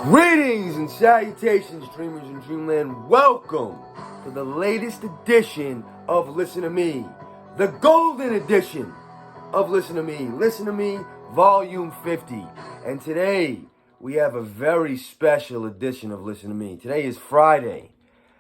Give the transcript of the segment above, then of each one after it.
Greetings and salutations, dreamers in dreamland. Welcome to the latest edition of Listen to Me, the golden edition of Listen to Me. Listen to Me, volume 50. And today, we have a very special edition of Listen to Me. Today is Friday,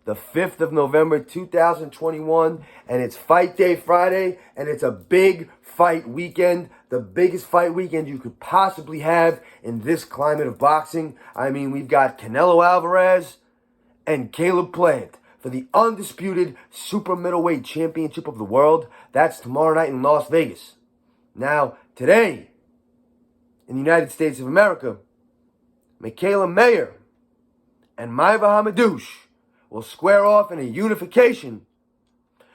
the 5th of November, 2021, and it's Fight Day Friday, and it's a big fight weekend, the biggest fight weekend you could possibly have in this climate of boxing. I mean, we've got Canelo Alvarez and Caleb Plant for the undisputed super middleweight championship of the world. That's tomorrow night in Las Vegas. Now, today, in the United States of America, Mikaela Meyer and Maiva Hamadouche will square off in a unification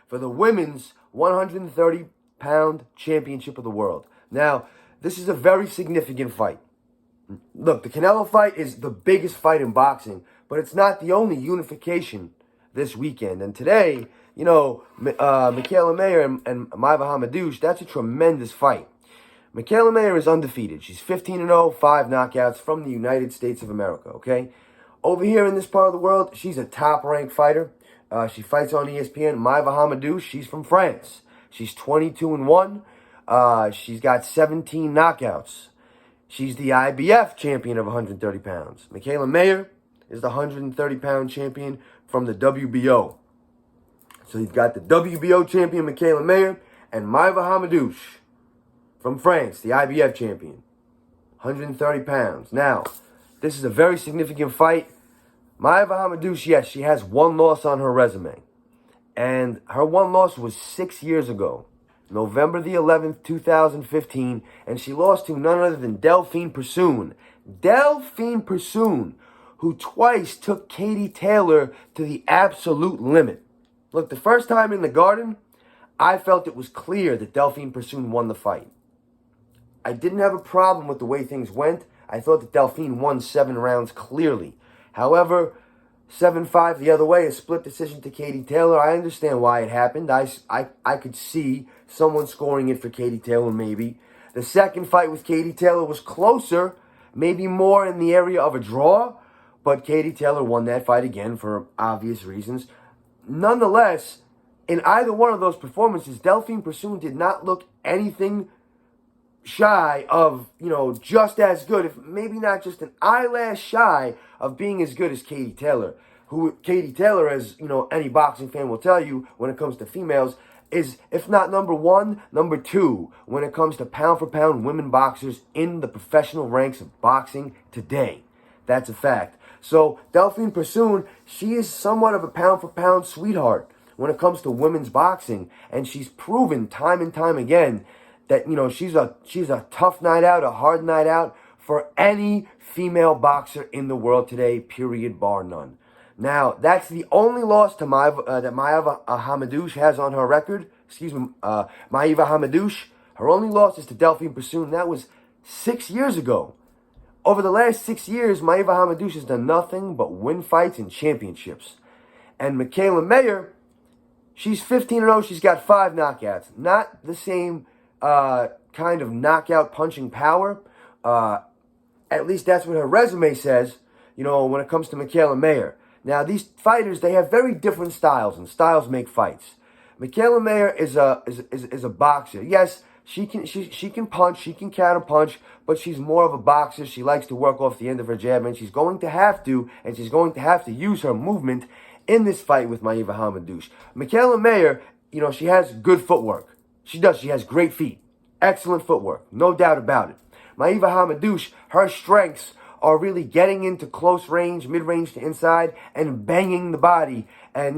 for the women's 130-pound championship of the world. Now, this is a very significant fight. Look, the Canelo fight is the biggest fight in boxing, but it's not the only unification this weekend. And today, Mikaela Meyer and Maiva Hamadouche, that's a tremendous fight. Mikaela Meyer is undefeated. She's 15-0, 5 knockouts from the United States of America, okay? Over here in this part of the world, she's a top-ranked fighter. She fights on ESPN. Maiva Hamadouche, she's from France. She's 22-1. She's got 17 knockouts. She's the IBF champion of 130 pounds. Mikaela Meyer is the 130-pound champion from the WBO. So you've got the WBO champion, Mikaela Meyer, and Maiva Hamadouche from France, the IBF champion. 130 pounds. Now, this is a very significant fight. Maiva Hamadouche, yes, she has one loss on her resume. And her one loss was 6 years ago, November the 11th, 2015. And she lost to none other than Delphine Persoon. Delphine Persoon, who twice took Katie Taylor to the absolute limit. Look, the first time in the Garden, I felt it was clear that Delphine Persoon won the fight. I didn't have a problem with the way things went. I thought that Delphine won 7 rounds clearly. However, 7-5 the other way, a split decision to Katie Taylor. I understand why it happened. I could see someone scoring it for Katie Taylor maybe. The second fight with Katie Taylor was closer, maybe more in the area of a draw, but Katie Taylor won that fight again for obvious reasons. Nonetheless, in either one of those performances, Delphine Persoon did not look anything shy of, just as good, if maybe not just an eyelash shy of being as good as Katie Taylor. Who Katie Taylor, as any boxing fan will tell you when it comes to females, is, if not number 1, number 2 when it comes to pound for pound women boxers in the professional ranks of boxing today. That's a fact. So Delphine Persoon, she is somewhat of a pound for pound sweetheart when it comes to women's boxing, and she's proven time and time again that, she's a tough night out, a hard night out for any female boxer in the world today, period, bar none. Now, that's the only loss to that Maiva Hamadouche has on her record. Maiva Hamadouche. Her only loss is to Delphine Persoon. That was 6 years ago. Over the last 6 years, Maiva Hamadouche has done nothing but win fights and championships. And Mikaela Meyer, she's 15-0. She's got 5 knockouts. Not the same kind of knockout punching power. At least that's what her resume says, when it comes to Mikaela Meyer. Now, these fighters, they have very different styles, and styles make fights. Mikaela Meyer is a boxer. Yes, she can punch, she can counter punch, but she's more of a boxer. She likes to work off the end of her jab, and she's going to have to use her movement in this fight with Maiva Hamadouche. Mikaela Meyer, she has good footwork. She does. She has great feet. Excellent footwork. No doubt about it. Maiva Hamadouche, her strengths are really getting into close range, mid-range to inside, and banging the body. And,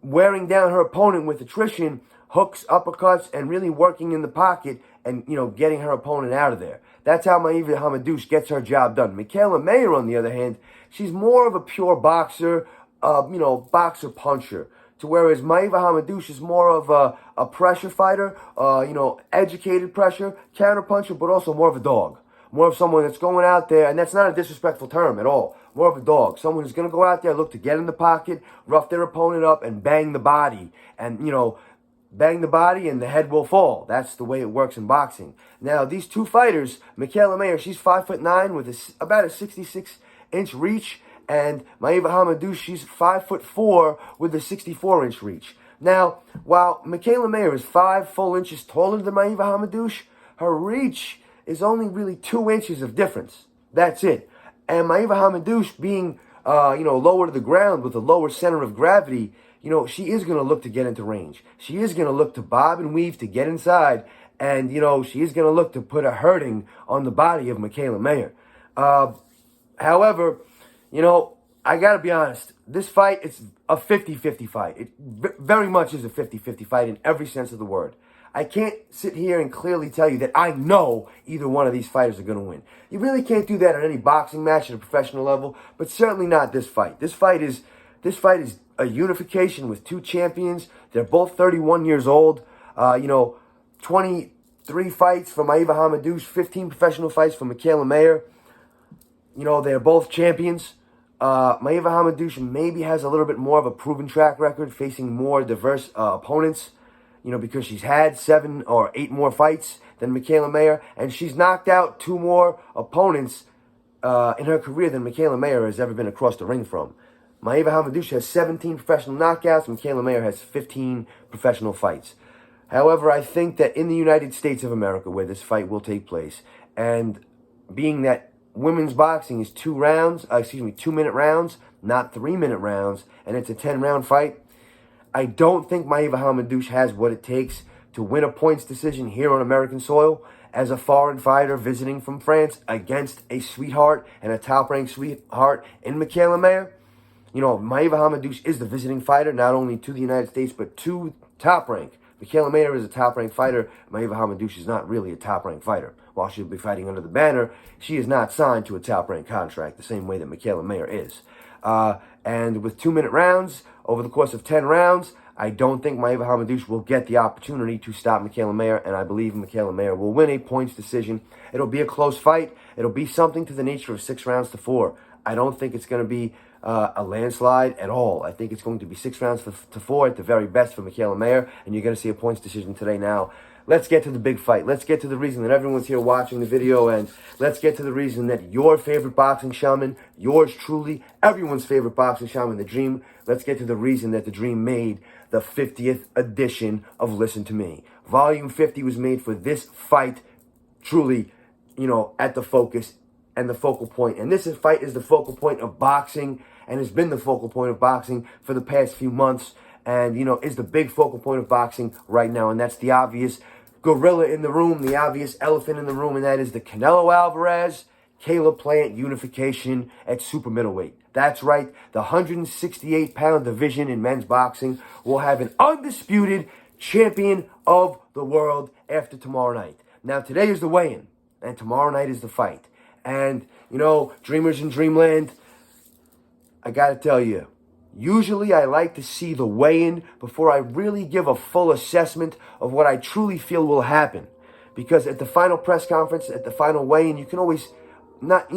wearing down her opponent with attrition, hooks, uppercuts, and really working in the pocket and, getting her opponent out of there. That's how Maiva Hamadouche gets her job done. Mikaela Meyer, on the other hand, she's more of a pure boxer, boxer puncher. To whereas Maiva Hamadouche is more of a pressure fighter, educated pressure, counter puncher, but also more of a dog. More of someone that's going out there, and that's not a disrespectful term at all. More of a dog. Someone who's going to go out there, look to get in the pocket, rough their opponent up, and bang the body. And, bang the body and the head will fall. That's the way it works in boxing. Now, these two fighters, Mikaela Meyer, she's 5'9" with about a 66-inch reach, and Maiva Hamadouche, she's 5'4" with a 64-inch reach. Now, while Mikaela Meyer is 5 full inches taller than Maiva Hamadouche, her reach is only really 2 inches of difference. That's it. And Maiva Hamadouche being, lower to the ground with a lower center of gravity, she is going to look to get into range. She is going to look to bob and weave to get inside. And, she is going to look to put a hurting on the body of Mikaela Meyer. However, I got to be honest. This fight, it's a 50-50 fight. It very much is a 50-50 fight in every sense of the word. I can't sit here and clearly tell you that I know either one of these fighters are going to win. You really can't do that on any boxing match at a professional level, but certainly not this fight. This fight is a unification with two champions. They're both 31 years old. 23 fights for Maiva Hamadouche, 15 professional fights for Mikaela Meyer. They're both champions. Maiva Hamadouche maybe has a little bit more of a proven track record, facing more diverse opponents. Because she's had 7 or 8 more fights than Mikaela Meyer, and she's knocked out 2 more opponents in her career than Mikaela Meyer has ever been across the ring from. Maiva Hamadouche has 17 professional knockouts, and Mikaela Meyer has 15 professional fights. However, I think that in the United States of America, where this fight will take place, and being that women's boxing is 2-minute rounds, not 3-minute rounds, and it's a 10-round fight, I don't think Maiva Hamadouche has what it takes to win a points decision here on American soil as a foreign fighter visiting from France against a sweetheart and a top-ranked sweetheart in Mikaela Meyer. Maiva Hamadouche is the visiting fighter, not only to the United States, but to top-rank. Mikaela Meyer is a top-ranked fighter. Maiva Hamadouche is not really a top-ranked fighter. While she'll be fighting under the banner, she is not signed to a top-ranked contract the same way that Mikaela Meyer is. And with 2-minute rounds, over the course of 10 rounds, I don't think Maiva Hamadouche will get the opportunity to stop Mikaela Meyer, and I believe Mikaela Meyer will win a points decision. It'll be a close fight. It'll be something to the nature of 6-4. I don't think it's going to be a landslide at all. I think it's going to be 6-4 at the very best for Mikaela Meyer, and you're going to see a points decision today. Now, let's get to the big fight. Let's get to the reason that everyone's here watching the video, and let's get to the reason that your favorite boxing shaman, yours truly, everyone's favorite boxing shaman, The Dream, let's get to the reason that The Dream made the 50th edition of Listen to Me. Volume 50 was made for this fight, truly, at the focus and the focal point. And this fight is the focal point of boxing, and has been the focal point of boxing for the past few months, and, is the big focal point of boxing right now, and that's the obvious gorilla in the room, the obvious elephant in the room, and that is the Canelo Alvarez, Caleb Plant unification at super middleweight. That's right, the 168-pound division in men's boxing will have an undisputed champion of the world after tomorrow night. Now, today is the weigh-in, and tomorrow night is the fight. And, dreamers in dreamland, I gotta tell you, usually I like to see the weigh-in before I really give a full assessment of what I truly feel will happen. Because at the final press conference, at the final weigh-in, you can always, not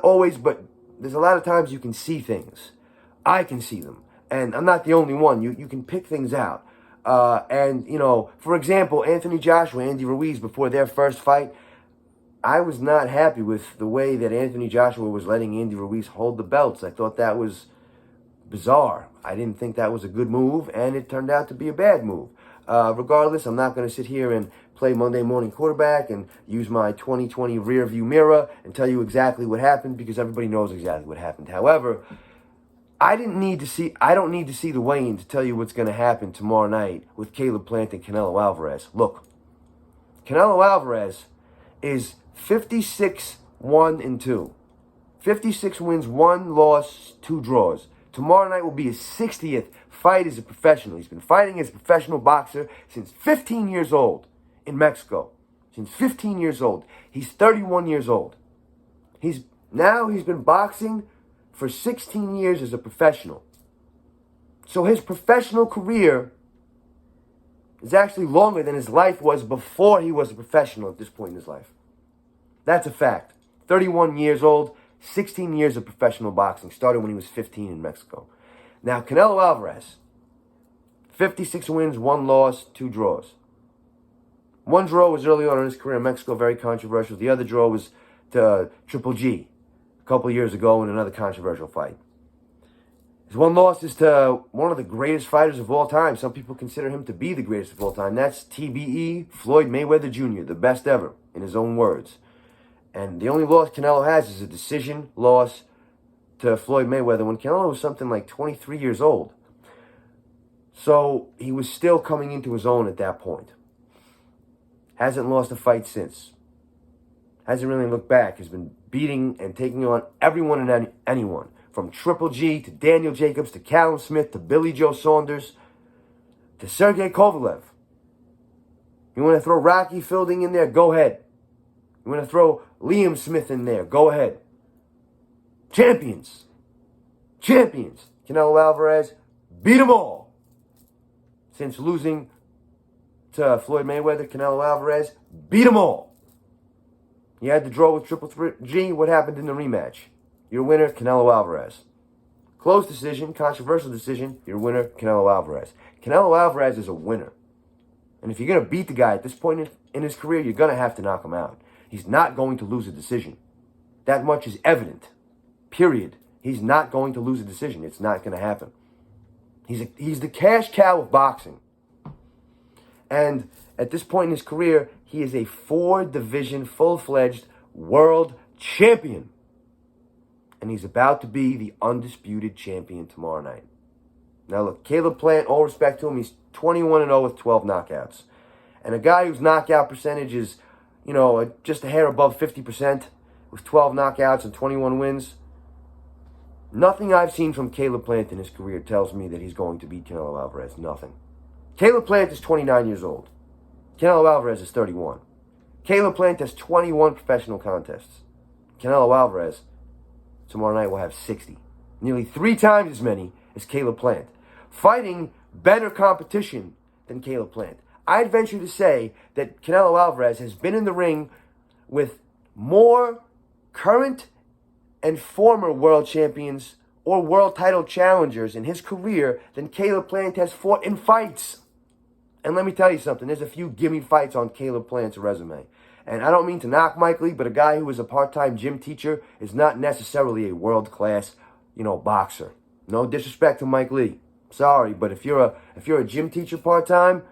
always, but there's a lot of times you can see things. I can see them. And I'm not the only one. You can pick things out. For example, Anthony Joshua, Andy Ruiz, before their first fight, I was not happy with the way that Anthony Joshua was letting Andy Ruiz hold the belts. I thought that was bizarre. I didn't think that was a good move, and it turned out to be a bad move. Regardless, I'm not going to sit here and play Monday morning quarterback and use my 2020 rear view mirror and tell you exactly what happened, because everybody knows exactly what happened. However, I don't need to see the weigh-in to tell you what's going to happen tomorrow night with Caleb Plant and Canelo Alvarez. Look, Canelo Alvarez is 56-1-2. 56 wins, 1 loss, 2 draws. Tomorrow night will be his 60th fight as a professional. He's been fighting as a professional boxer since 15 years old in Mexico. Since 15 years old. He's 31 years old. He's been boxing for 16 years as a professional. So his professional career is actually longer than his life was before he was a professional at this point in his life. That's a fact. 31 years old, 16 years of professional boxing, started when he was 15 in Mexico. Now, Canelo Alvarez, 56 wins, 1 loss, 2 draws. One draw was early on in his career in Mexico, very controversial. The other draw was to Triple G a couple of years ago in another controversial fight. His 1 loss is to one of the greatest fighters of all time. Some people consider him to be the greatest of all time. That's TBE, Floyd Mayweather Jr., the best ever, in his own words. And the only loss Canelo has is a decision loss to Floyd Mayweather when Canelo was something like 23 years old. So he was still coming into his own at that point. Hasn't lost a fight since. Hasn't really looked back. Has been beating and taking on everyone and anyone. From Triple G to Daniel Jacobs to Callum Smith to Billy Joe Saunders to Sergey Kovalev. You want to throw Rocky Fielding in there? Go ahead. You want to throw Liam Smith in there? Go ahead. Champions. Champions. Canelo Alvarez beat them all. Since losing to Floyd Mayweather, Canelo Alvarez beat them all. You had the draw with Triple G. What happened in the rematch? Your winner, Canelo Alvarez. Close decision, controversial decision. Your winner, Canelo Alvarez. Canelo Alvarez is a winner. And if you're going to beat the guy at this point in his career, you're going to have to knock him out. He's not going to lose a decision. That much is evident. Period. He's not going to lose a decision. It's not going to happen. He's the cash cow of boxing. And at this point in his career, he is a 4-division, full-fledged world champion. And he's about to be the undisputed champion tomorrow night. Now look, Caleb Plant, all respect to him, he's 21-0 with 12 knockouts. And a guy whose knockout percentage is, just a hair above 50% with 12 knockouts and 21 wins. Nothing I've seen from Caleb Plant in his career tells me that he's going to beat Canelo Alvarez. Nothing. Caleb Plant is 29 years old. Canelo Alvarez is 31. Caleb Plant has 21 professional contests. Canelo Alvarez, tomorrow night, will have 60. Nearly 3 times as many as Caleb Plant. Fighting better competition than Caleb Plant. I'd venture to say that Canelo Alvarez has been in the ring with more current and former world champions or world title challengers in his career than Caleb Plant has fought in fights. And let me tell you something, there's a few gimme fights on Caleb Plant's resume. And I don't mean to knock Mike Lee, but a guy who is a part-time gym teacher is not necessarily a world-class, boxer. No disrespect to Mike Lee. Sorry, but if you're a gym teacher part-time,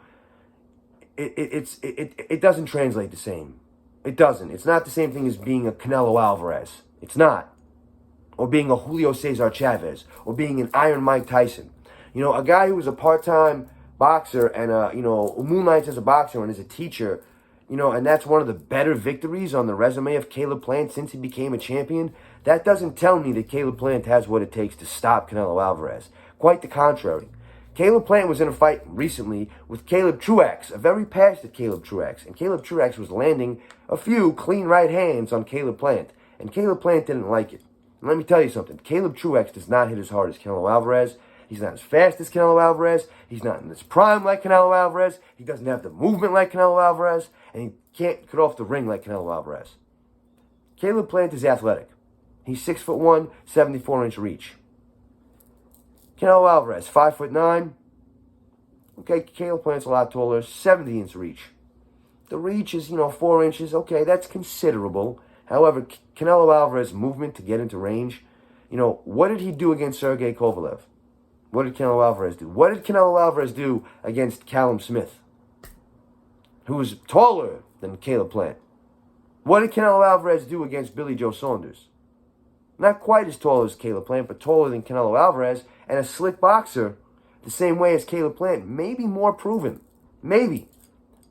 it doesn't translate the same. It doesn't. It's not the same thing as being a Canelo Alvarez. It's not. Or being a Julio Cesar Chavez. Or being an Iron Mike Tyson. A guy who is a part-time boxer and, moonlights as a boxer and as a teacher, and that's one of the better victories on the resume of Caleb Plant since he became a champion. That doesn't tell me that Caleb Plant has what it takes to stop Canelo Alvarez. Quite the contrary. Caleb Plant was in a fight recently with Caleb Truax, a very passionate Caleb Truax. And Caleb Truax was landing a few clean right hands on Caleb Plant. And Caleb Plant didn't like it. And let me tell you something. Caleb Truax does not hit as hard as Canelo Alvarez. He's not as fast as Canelo Alvarez. He's not in his prime like Canelo Alvarez. He doesn't have the movement like Canelo Alvarez. And he can't get off the ring like Canelo Alvarez. Caleb Plant is athletic. He's 6'1", 74-inch reach. Canelo Alvarez, 5'9". Okay, Caleb Plant's a lot taller, 70-inch reach. The reach is, 4 inches. Okay, that's considerable. However, Canelo Alvarez's movement to get into range, what did he do against Sergey Kovalev? What did Canelo Alvarez do? What did Canelo Alvarez do against Callum Smith, who was taller than Caleb Plant? What did Canelo Alvarez do against Billy Joe Saunders? Not quite as tall as Caleb Plant, but taller than Canelo Alvarez, and a slick boxer the same way as Caleb Plant. Maybe more proven. Maybe.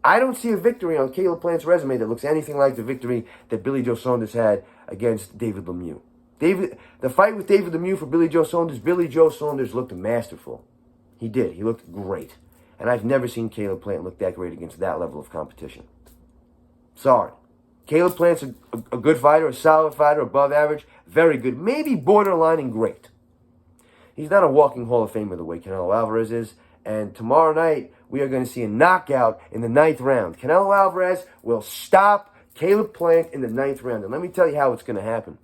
I don't see a victory on Caleb Plant's resume that looks anything like the victory that Billy Joe Saunders had against David Lemieux. The fight with David Lemieux for Billy Joe Saunders looked masterful. He did. He looked great. And I've never seen Caleb Plant look that great against that level of competition. Sorry. Caleb Plant's a good fighter, a solid fighter, above average, very good, maybe borderline and great. He's not a walking Hall of Famer the way Canelo Alvarez is. And tomorrow night, we are going to see a knockout in the 9th round. Canelo Alvarez will stop Caleb Plant in the 9th round. And let me tell you how it's going to happen.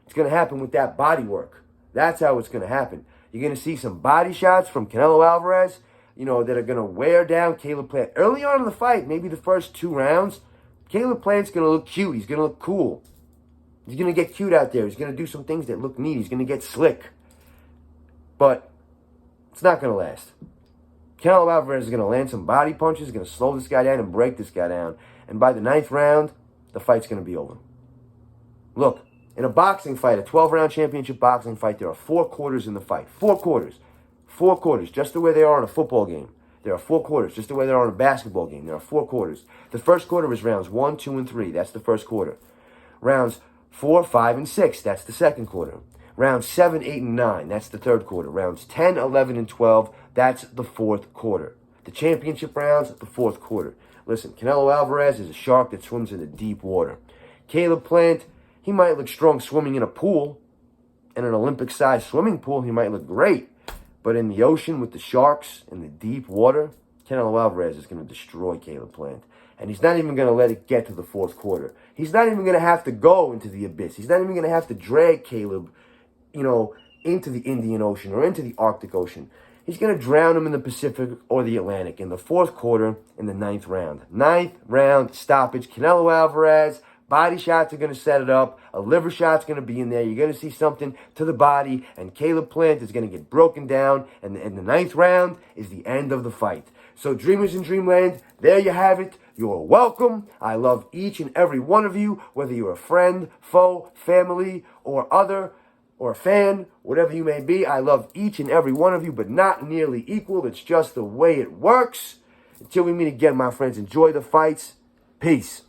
It's going to happen with that body work. That's how it's going to happen. You're going to see some body shots from Canelo Alvarez. that are going to wear down Caleb Plant. Early on in the fight, maybe the first 2 rounds, Caleb Plant's going to look cute. He's going to look cool. He's going to get cute out there. He's going to do some things that look neat. He's going to get slick. But it's not going to last. Canelo Alvarez is going to land some body punches, going to slow this guy down and break this guy down. And by the 9th round, the fight's going to be over. Look, in a boxing fight, a 12-round championship boxing fight, there are 4 quarters in the fight. 4 quarters. 4 quarters, just the way they are in a football game. There are 4 quarters, just the way they are in a basketball game. There are 4 quarters. The first quarter is rounds 1, 2, and 3. That's the first quarter. Rounds 4, 5, and 6. That's the second quarter. Rounds 7, 8, and 9. That's the third quarter. Rounds 10, 11, and 12. That's the fourth quarter. The championship rounds, the fourth quarter. Listen, Canelo Alvarez is a shark that swims in the deep water. Caleb Plant, he might look strong swimming in a pool. In an Olympic-sized swimming pool, he might look great. But in the ocean with the sharks in the deep water, Canelo Alvarez is going to destroy Caleb Plant. And he's not even going to let it get to the fourth quarter. He's not even going to have to go into the abyss. He's not even going to have to drag Caleb, into the Indian Ocean or into the Arctic Ocean. He's going to drown him in the Pacific or the Atlantic in the fourth quarter in the 9th round. 9th round stoppage. Canelo Alvarez, body shots are going to set it up. A liver shot's going to be in there. You're going to see something to the body. And Caleb Plant is going to get broken down. And the 9th round is the end of the fight. So dreamers in Dreamland, there you have it. You're welcome. I love each and every one of you, whether you're a friend, foe, family, or other, or a fan, whatever you may be. I love each and every one of you, but not nearly equal. It's just the way it works. Until we meet again, my friends, enjoy the fights. Peace.